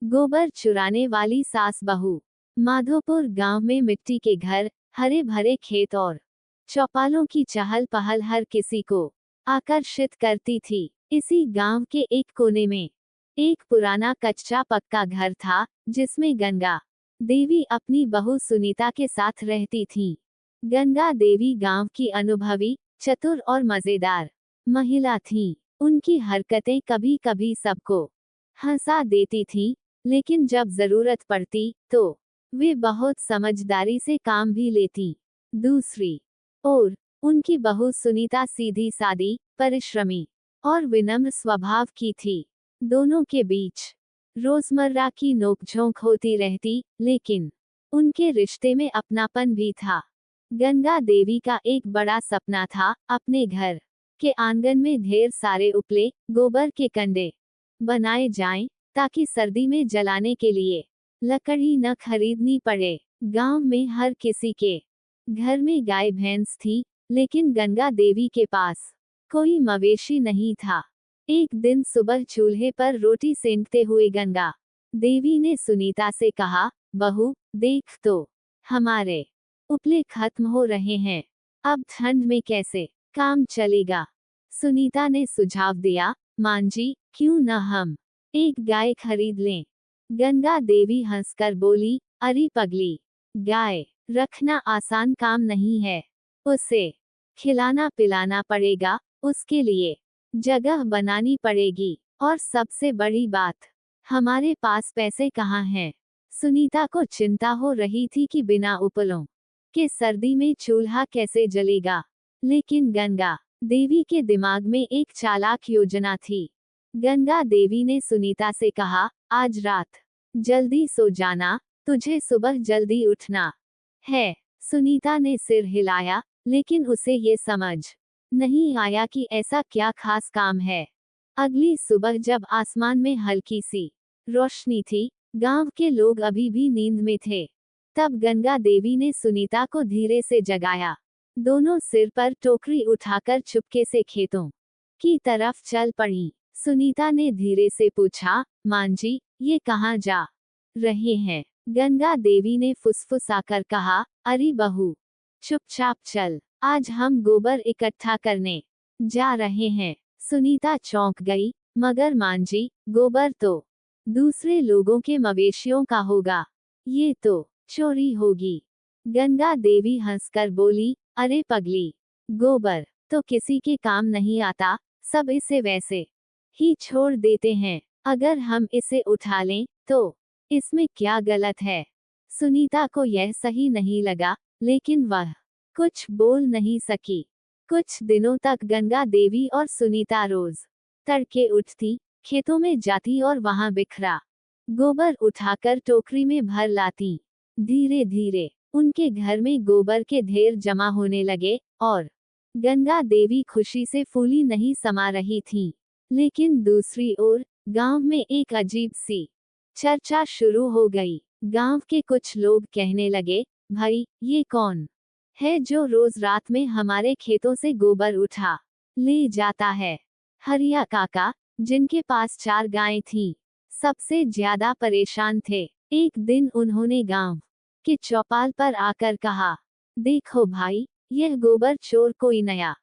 गोबर चुराने वाली सास बहू। माधोपुर गांव में मिट्टी के घर, हरे भरे खेत और चौपालों की चहल पहल हर किसी को आकर्षित करती थी। इसी गांव के एक कोने में एक पुराना कच्चा पक्का घर था, जिसमें गंगा देवी अपनी बहू सुनीता के साथ रहती थीं। गंगा देवी गांव की अनुभवी, चतुर और मजेदार महिला थीं। उनकी हरकतें कभी कभी सबको हंसा देती थीं, लेकिन जब जरूरत पड़ती तो वे बहुत समझदारी से काम भी लेती। दूसरी ओर उनकी बहू सुनीता सीधी सादी, परिश्रमी और विनम्र स्वभाव की थी। दोनों के बीच रोजमर्रा की नोकझोंक होती रहती, लेकिन उनके रिश्ते में अपनापन भी था। गंगा देवी का एक बड़ा सपना था, अपने घर के आंगन में ढेर सारे उपले गोबर के कंडे बनाए जाएं, ताकि सर्दी में जलाने के लिए लकड़ी न खरीदनी पड़े। गांव में हर किसी के घर में गाय भैंस थी, लेकिन गंगा देवी के पास कोई मवेशी नहीं था। एक दिन सुबह चूल्हे पर रोटी सेंकते हुए गंगा देवी ने सुनीता से कहा, बहू देख तो, हमारे उपले खत्म हो रहे हैं, अब ठंड में कैसे काम चलेगा। सुनीता ने सुझाव दिया, मां जी, क्यों न हम एक गाय खरीद लें। गंगा देवी हंसकर बोली, अरे पगली, गाय रखना आसान काम नहीं है, उसे खिलाना पिलाना पड़ेगा, उसके लिए जगह बनानी पड़ेगी, और सबसे बड़ी बात, हमारे पास पैसे कहाँ हैं। सुनीता को चिंता हो रही थी कि बिना उपलों के सर्दी में चूल्हा कैसे जलेगा, लेकिन गंगा देवी के दिमाग में एक चालाक योजना थी। गंगा देवी ने सुनीता से कहा, आज रात जल्दी सो जाना, तुझे सुबह जल्दी उठना है। सुनीता ने सिर हिलाया, लेकिन उसे ये समझ नहीं आया कि ऐसा क्या खास काम है। अगली सुबह जब आसमान में हल्की सी रोशनी थी, गांव के लोग अभी भी नींद में थे, तब गंगा देवी ने सुनीता को धीरे से जगाया। दोनों सिर पर टोकरी उठाकर चुपके से खेतों की तरफ चल पड़ी। सुनीता ने धीरे से पूछा, मां जी, ये कहाँ जा रहे हैं। गंगा देवी ने फुसफुसाकर कहा, अरे बहू, चुपचाप चल, आज हम गोबर इकट्ठा करने जा रहे हैं। सुनीता चौंक गई, मगर मां जी, गोबर तो दूसरे लोगों के मवेशियों का होगा, ये तो चोरी होगी। गंगा देवी हंसकर बोली, अरे पगली, गोबर तो किसी के काम नहीं आता, सब इसे वैसे ही छोड़ देते हैं, अगर हम इसे उठा लें तो इसमें क्या गलत है। सुनीता को यह सही नहीं लगा, लेकिन वह कुछ बोल नहीं सकी। कुछ दिनों तक गंगा देवी और सुनीता रोज तड़के उठती, खेतों में जाती और वहां बिखरा गोबर उठाकर टोकरी में भर लाती। धीरे धीरे उनके घर में गोबर के ढेर जमा होने लगे, और गंगा देवी खुशी से फूली नहीं समा रही थीं। लेकिन दूसरी ओर गांव में एक अजीब सी चर्चा शुरू हो गई। गांव के कुछ लोग कहने लगे, भाई, ये कौन है जो रोज रात में हमारे खेतों से गोबर उठा ले जाता है। हरिया काका, जिनके पास 4 गायें थीं, सबसे ज्यादा परेशान थे। एक दिन उन्होंने गांव के चौपाल पर आकर कहा, देखो भाई, यह गोबर चोर कोई नया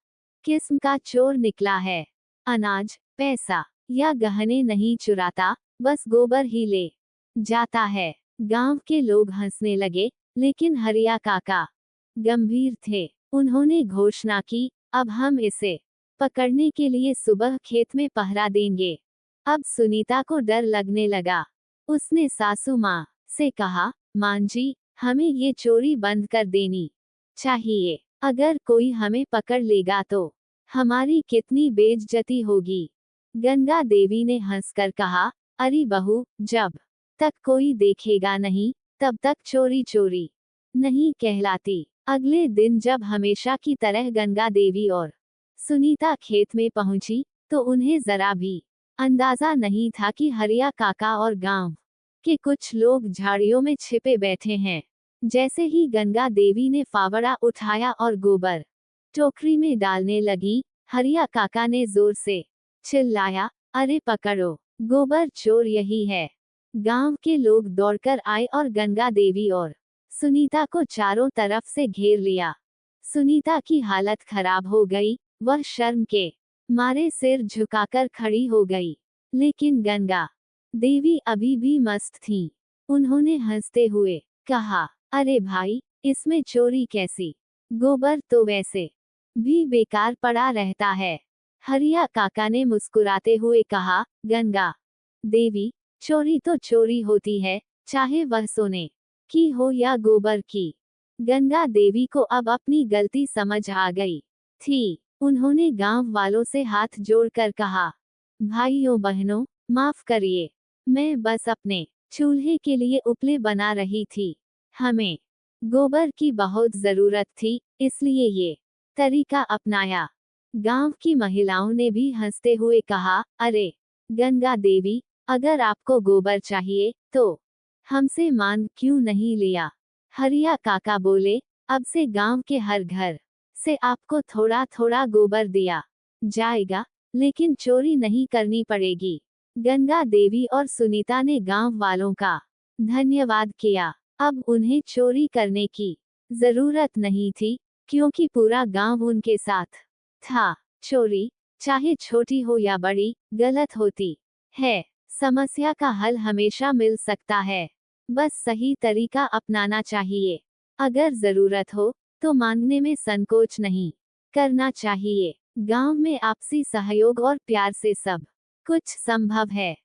किस्म का चोर निकला है। अनाज, पैसा या गहने नहीं चुराता, बस गोबर ही ले जाता है। गांव के लोग हंसने लगे, लेकिन हरिया काका गंभीर थे। उन्होंने घोषणा की, अब हम इसे पकड़ने के लिए सुबह खेत में पहरा देंगे। अब सुनीता को डर लगने लगा। उसने सासू माँ से कहा, मां जी, हमें ये चोरी बंद कर देनी चाहिए, अगर कोई हमें पकड़ लेगा तो हमारी कितनी बेइज्जती होगी। गंगा देवी ने हंसकर कहा, अरे बहू, जब तक कोई देखेगा नहीं, तब तक चोरी चोरी नहीं कहलाती। अगले दिन जब हमेशा की तरह गंगा देवी और सुनीता खेत में पहुंची, तो उन्हें जरा भी अंदाजा नहीं था कि हरिया काका और गांव के कुछ लोग झाड़ियों में छिपे बैठे हैं। जैसे ही गंगा देवी ने फावड़ा उठाया और गोबर टोकरी में डालने लगी, हरिया काका ने जोर से चिल्लाया, अरे पकड़ो, गोबर चोर यही है। गांव के लोग दौड़कर आए और गंगा देवी और सुनीता को चारों तरफ से घेर लिया। सुनीता की हालत खराब हो गई, वह शर्म के मारे सिर झुकाकर खड़ी हो गई। लेकिन गंगा देवी अभी भी मस्त थीं। उन्होंने हंसते हुए कहा, अरे भाई, इसमें चोरी कैसी? गोबर तो वैसे भी बेकार पड़ा रहता है। हरिया काका ने मुस्कुराते हुए कहा, गंगा देवी, चोरी तो चोरी होती है, चाहे वह सोने की हो या गोबर की। गंगा देवी को अब अपनी गलती समझ आ गई थी। उन्होंने गांव वालों से हाथ जोड़कर कहा, भाइयों बहनों, माफ करिए, मैं बस अपने चूल्हे के लिए उपले बना रही थी। हमें गोबर की बहुत जरूरत थी, इसलिए ये तरीका अपनाया। गांव की महिलाओं ने भी हंसते हुए कहा, अरे गंगा देवी, अगर आपको गोबर चाहिए तो हमसे मांग क्यों नहीं लिया? हरिया काका बोले, अब से गांव के हर घर से आपको थोड़ा थोड़ा गोबर दिया जाएगा, लेकिन चोरी नहीं करनी पड़ेगी। गंगा देवी और सुनीता ने गांव वालों का धन्यवाद किया। अब उन्हें चोरी करने की जरूरत नहीं थी, क्योंकि पूरा गांव उनके साथ था। चोरी, चाहे छोटी हो या बड़ी, गलत होती है। समस्या का हल हमेशा मिल सकता है, बस सही तरीका अपनाना चाहिए। अगर जरूरत हो तो मांगने में संकोच नहीं करना चाहिए। गांव में आपसी सहयोग और प्यार से सब कुछ संभव है।